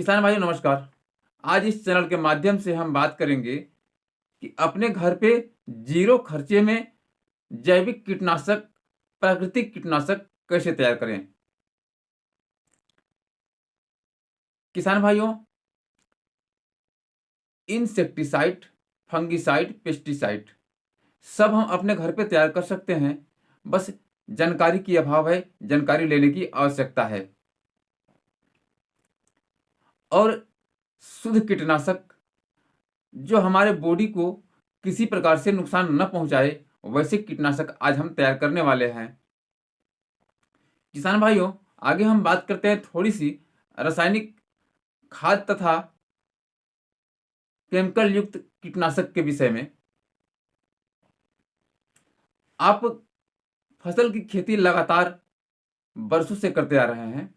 किसान भाइयों नमस्कार। आज इस चैनल के माध्यम से हम बात करेंगे कि अपने घर पे जीरो खर्चे में जैविक कीटनाशक, प्राकृतिक कीटनाशक कैसे तैयार करें। किसान भाइयों, इंसेक्टिसाइड, फंगिसाइड, पेस्टिसाइड सब हम अपने घर पे तैयार कर सकते हैं। बस जानकारी की अभाव है, जानकारी लेने की आवश्यकता है। और शुद्ध कीटनाशक जो हमारे बॉडी को किसी प्रकार से नुकसान न पहुंचाए, वैसे कीटनाशक आज हम तैयार करने वाले हैं। किसान भाइयों, आगे हम बात करते हैं थोड़ी सी रासायनिक खाद तथा केमिकल युक्त कीटनाशक के विषय में। आप फसल की खेती लगातार बरसों से करते आ रहे हैं,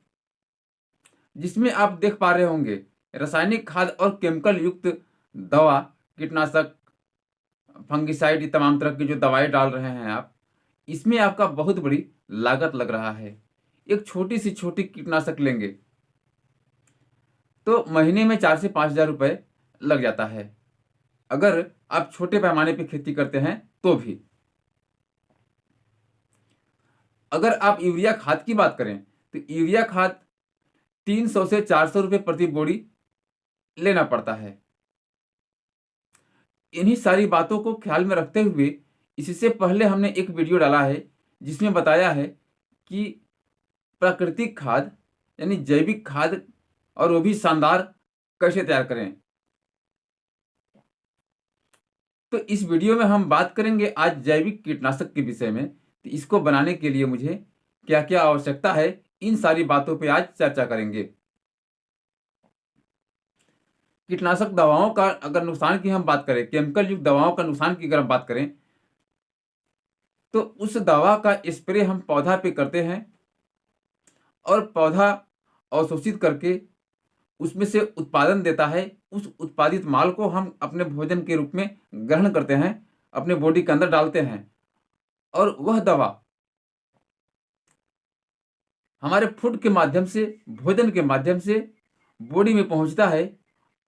जिसमें आप देख पा रहे होंगे रासायनिक खाद और केमिकल युक्त दवा, कीटनाशक, फंगिसाइड, ये तमाम तरह की जो दवाएं डाल रहे हैं आप, इसमें आपका बहुत बड़ी लागत लग रहा है। एक छोटी सी छोटी कीटनाशक लेंगे तो महीने में 4 से 5 हज़ार रुपए लग जाता है, अगर आप छोटे पैमाने पे खेती करते हैं तो भी। अगर आप यूरिया खाद की बात करें तो यूरिया खाद 300 से 400 रुपये प्रति बोरी लेना पड़ता है। इन्हीं सारी बातों को ख्याल में रखते हुए इससे पहले हमने एक वीडियो डाला है जिसमें बताया है कि प्राकृतिक खाद यानी जैविक खाद, और वो भी शानदार, कैसे तैयार करें। तो इस वीडियो में हम बात करेंगे आज जैविक कीटनाशक के विषय में। तो इसको बनाने के लिए मुझे क्या क्या आवश्यकता है, इन सारी बातों पे आज चर्चा करेंगे। कीटनाशक दवाओं का अगर नुकसान की हम बात करें, केमिकल युक्त दवाओं का नुकसान की अगर हम बात करें, तो उस दवा का स्प्रे हम पौधा पे करते हैं और पौधा अवशोषित करके उसमें से उत्पादन देता है। उस उत्पादित माल को हम अपने भोजन के रूप में ग्रहण करते हैं, अपने बॉडी के अंदर डालते हैं, और वह दवा हमारे फूड के माध्यम से, भोजन के माध्यम से बॉडी में पहुंचता है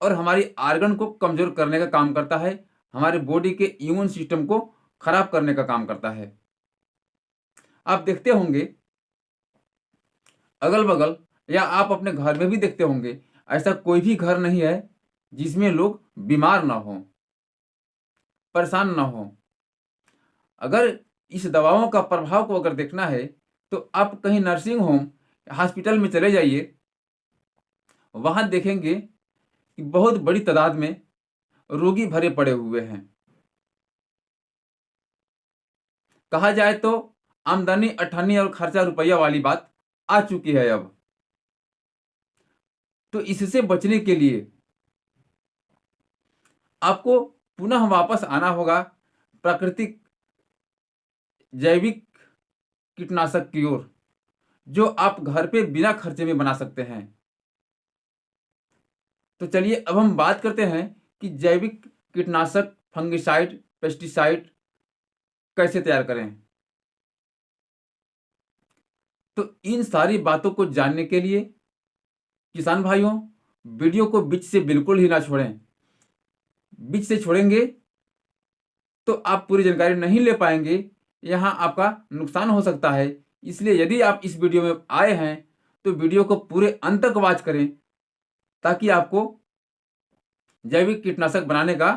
और हमारी आर्गन को कमजोर करने का काम करता है, हमारे बॉडी के इम्यून सिस्टम को खराब करने का काम करता है। आप देखते होंगे अगल बगल, या आप अपने घर में भी देखते होंगे, ऐसा कोई भी घर नहीं है जिसमें लोग बीमार ना हो, परेशान ना हो। अगर इस दवाओं का प्रभाव को अगर देखना है तो आप कहीं नर्सिंग होम, हॉस्पिटल में चले जाइए, वहां देखेंगे कि बहुत बड़ी तादाद में रोगी भरे पड़े हुए हैं। कहा जाए तो आमदनी अठन्नी और खर्चा रुपया वाली बात आ चुकी है अब। तो इससे बचने के लिए आपको पुनः वापस आना होगा प्राकृतिक जैविक कीटनाशक की ओर, जो आप घर पे बिना खर्चे में बना सकते हैं। तो चलिए अब हम बात करते हैं कि जैविक कीटनाशक, फंगिसाइड, पेस्टिसाइड कैसे तैयार करें। तो इन सारी बातों को जानने के लिए किसान भाइयों, वीडियो को बीच से बिल्कुल ही ना छोड़ें। बीच से छोड़ेंगे तो आप पूरी जानकारी नहीं ले पाएंगे, यहाँ आपका नुकसान हो सकता है। इसलिए यदि आप इस वीडियो में आए हैं तो वीडियो को पूरे अंत तक वॉच करें, ताकि आपको जैविक कीटनाशक बनाने का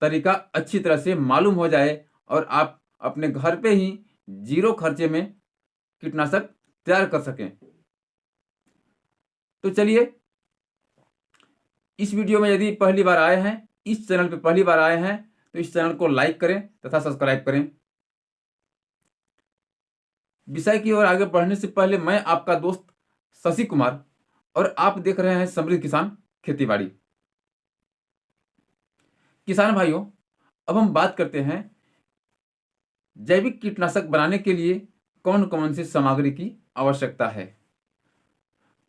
तरीका अच्छी तरह से मालूम हो जाए और आप अपने घर पे ही जीरो खर्चे में कीटनाशक तैयार कर सकें। तो चलिए, इस वीडियो में यदि पहली बार आए हैं, इस चैनल पे पहली बार आए हैं, तो इस चैनल को लाइक करें तथा सब्सक्राइब करें। विषय की ओर आगे बढ़ने से पहले मैं आपका दोस्त शशि कुमार, और आप देख रहे हैं समृद्ध किसान खेतीबाड़ी। किसान भाइयों, अब हम बात करते हैं जैविक कीटनाशक बनाने के लिए कौन कौन सी सामग्री की आवश्यकता है।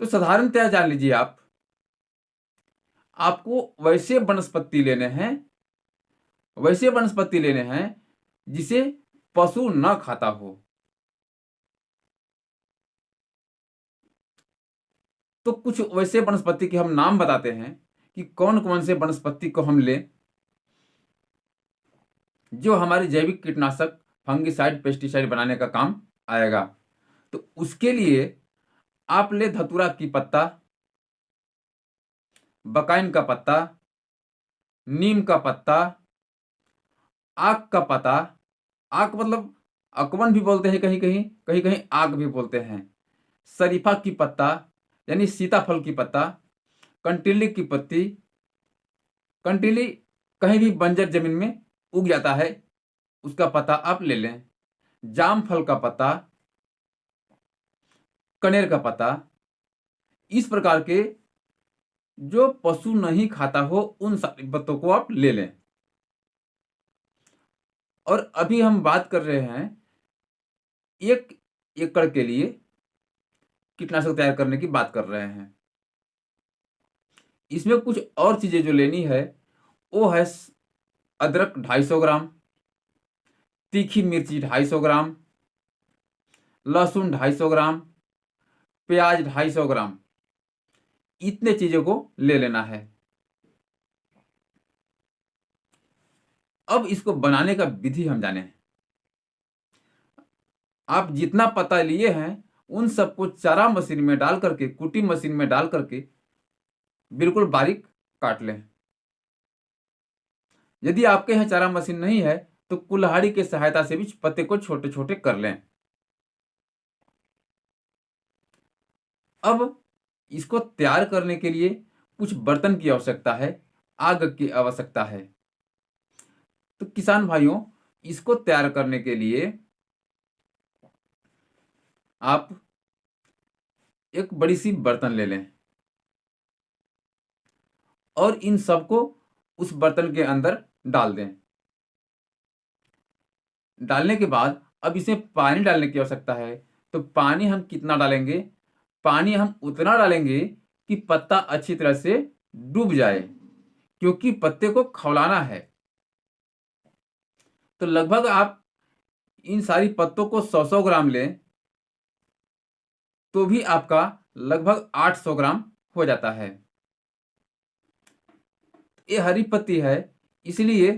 तो साधारणतया जान लीजिए, आपको वैसे वनस्पति लेने हैं जिसे पशु न खाता हो। तो कुछ वैसे वनस्पति के हम नाम बताते हैं कि कौन कौन से वनस्पति को हम लें जो हमारे जैविक कीटनाशक, फंगिसाइड, पेस्टिसाइड बनाने का काम आएगा। तो उसके लिए आप ले धतूरा की पत्ता, बकाइन का पत्ता, नीम का पत्ता, आक का पत्ता, आक मतलब अकवन भी बोलते हैं, कहीं कहीं कहीं कहीं आक भी बोलते हैं, शरीफा की पत्ता यानी सीताफल की पत्ता, कंटीली की पत्ती, कंटीली कहीं भी बंजर जमीन में उग जाता है, उसका पत्ता आप ले लें, जाम फल का पत्ता, कनेर का पत्ता। इस प्रकार के जो पशु नहीं खाता हो उन सारी पत्तों को आप ले लें। और अभी हम बात कर रहे हैं 1 एकड़ के लिए कीटनाशक तैयार करने की बात कर रहे हैं। इसमें कुछ और चीजें जो लेनी है वो है अदरक 250 ग्राम, तीखी मिर्ची 250 ग्राम, लहसुन 250 ग्राम, प्याज 250 ग्राम। इतने चीजों को ले लेना है। अब इसको बनाने का विधि हम जाने हैं। आप जितना पत्ता लिए हैं उन सबको चारा मशीन में डाल करके, कुटी मशीन में डाल करके बिल्कुल बारीक काट लें। यदि आपके यहाँ चारा मशीन नहीं है तो कुल्हाड़ी की सहायता से भी पत्ते को छोटे छोटे कर लें। अब इसको तैयार करने के लिए कुछ बर्तन की आवश्यकता है, आग की आवश्यकता है। तो किसान भाइयों, इसको तैयार करने के लिए आप एक बड़ी सी बर्तन ले लें और इन सबको उस बर्तन के अंदर डाल दें। डालने के बाद अब इसमें पानी डालने की आवश्यकता है। तो पानी हम कितना डालेंगे? पानी हम उतना डालेंगे कि पत्ता अच्छी तरह से डूब जाए, क्योंकि पत्ते को खौलाना है। तो लगभग आप इन सारी पत्तों को 100-100 ग्राम लें तो भी आपका लगभग 800 ग्राम हो जाता है। ये हरी पत्ती है इसलिए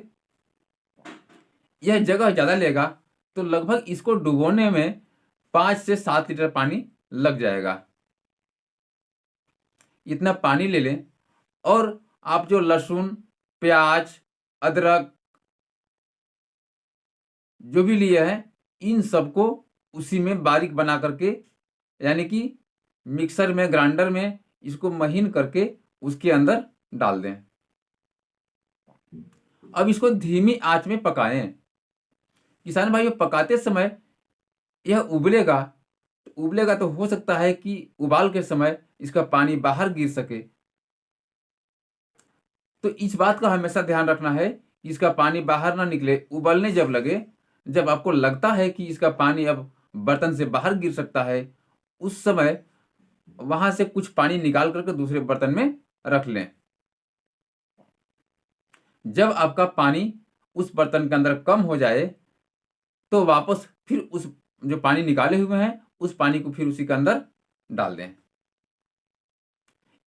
यह जगह ज्यादा लेगा, तो लगभग इसको डुबोने में 5 से 7 लीटर पानी लग जाएगा। इतना पानी ले लें और आप जो लहसुन, प्याज, अदरक जो भी लिए हैं इन सबको उसी में बारीक बना करके, यानी कि मिक्सर में, ग्राइंडर में इसको महीन करके उसके अंदर डाल दें। अब इसको धीमी आंच में पकाएं। किसान भाइयों, पकाते समय यह उबलेगा। उबलेगा तो हो सकता है कि उबाल के समय इसका पानी बाहर गिर सके। तो इस बात का हमेशा ध्यान रखना है कि इसका पानी बाहर ना निकले। उबलने जब लगे, जब आपको लगता है कि इसका पानी अब बर्तन से बाहर गिर सकता है, उस समय वहां से कुछ पानी निकाल करके दूसरे बर्तन में रख लें। जब आपका पानी उस बर्तन के अंदर कम हो जाए तो वापस फिर उस जो पानी निकाले हुए हैं उस पानी को फिर उसी के अंदर डाल दें।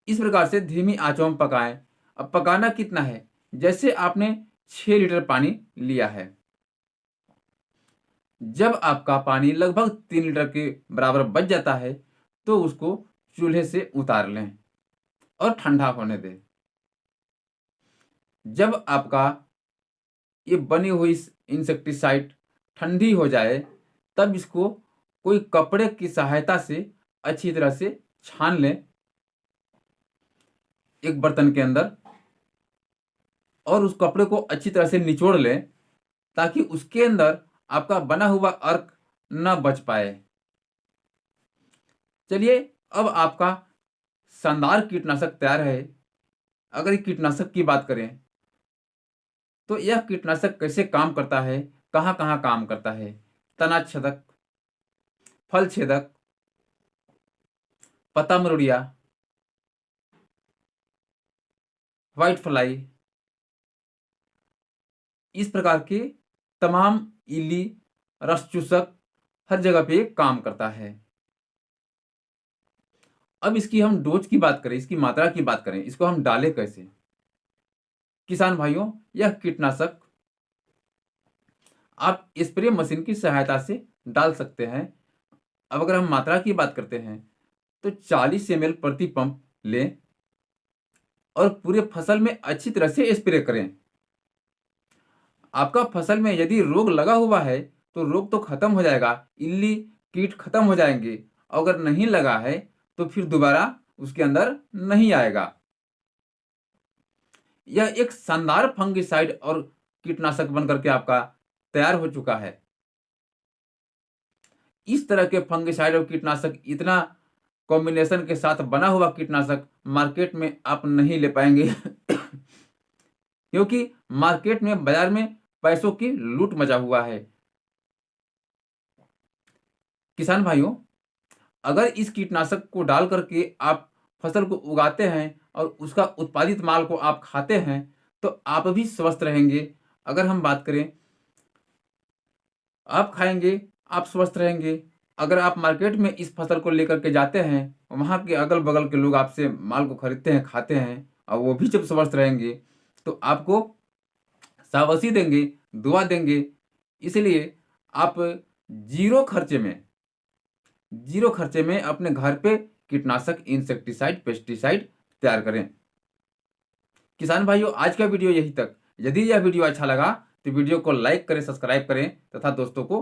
इस प्रकार से धीमी आंचों में पकाएं। अब पकाना कितना है? जैसे आपने 6 लीटर पानी लिया है, जब आपका पानी लगभग 3 लीटर के बराबर बच जाता है तो उसको चूल्हे से उतार लें और ठंडा होने दें। जब आपका ये बनी हुई इंसेक्टिसाइड ठंडी हो जाए तब इसको कोई कपड़े की सहायता से अच्छी तरह से छान लें एक बर्तन के अंदर, और उस कपड़े को अच्छी तरह से निचोड़ लें ताकि उसके अंदर आपका बना हुआ अर्क न बच पाए। चलिए, अब आपका शानदार कीटनाशक तैयार है। अगर कीटनाशक की बात करें तो यह कीटनाशक कैसे काम करता है, कहाँ कहाँ काम करता है? तना छेदक, फल छेदक, पत्ता मरोड़िया, व्हाइट फ्लाई, इस प्रकार के तमाम इल्ली, रस चूसक हर जगह पे काम करता है। अब इसकी हम डोज की बात करें, इसकी मात्रा की बात करें, इसको हम डालें कैसे? किसान भाइयों, यह कीटनाशक आप स्प्रे मशीन की सहायता से डाल सकते हैं। अब अगर हम मात्रा की बात करते हैं तो 40 ml प्रति पंप लें और पूरे फसल में अच्छी तरह से स्प्रे करें। आपका फसल में यदि रोग लगा हुआ है तो रोग तो खत्म हो जाएगा, इल्ली कीट खत्म हो जाएंगे। अगर नहीं लगा है तो फिर दोबारा उसके अंदर नहीं आएगा। यह एक शानदार फंगिसाइड और कीटनाशक बनकर के आपका तैयार हो चुका है। इस तरह के फंगिसाइड और कीटनाशक, इतना कॉम्बिनेशन के साथ बना हुआ कीटनाशक मार्केट में आप नहीं ले पाएंगे क्योंकि मार्केट में, बाजार में पैसों की लूट मचा हुआ है। किसान भाइयों, अगर इस कीटनाशक को डाल करके आप फसल को उगाते हैं और उसका उत्पादित माल को आप खाते हैं तो आप भी स्वस्थ रहेंगे। अगर हम बात करें, आप खाएंगे, आप स्वस्थ रहेंगे। अगर आप मार्केट में इस फसल को लेकर के जाते हैं, वहाँ के अगल बगल के लोग आपसे माल को खरीदते हैं, खाते हैं, और वो भी जब स्वस्थ रहेंगे तो आपको शाबाशी देंगे, दुआ देंगे। इसलिए आप जीरो खर्चे में, जीरो खर्चे में अपने घर पे कीटनाशक, इंसेक्टिसाइड, पेस्टिसाइड तैयार करें। किसान भाइयों, आज का वीडियो यही तक। यदि यह वीडियो अच्छा लगा तो वीडियो को लाइक करें, सब्सक्राइब करें तथा दोस्तों को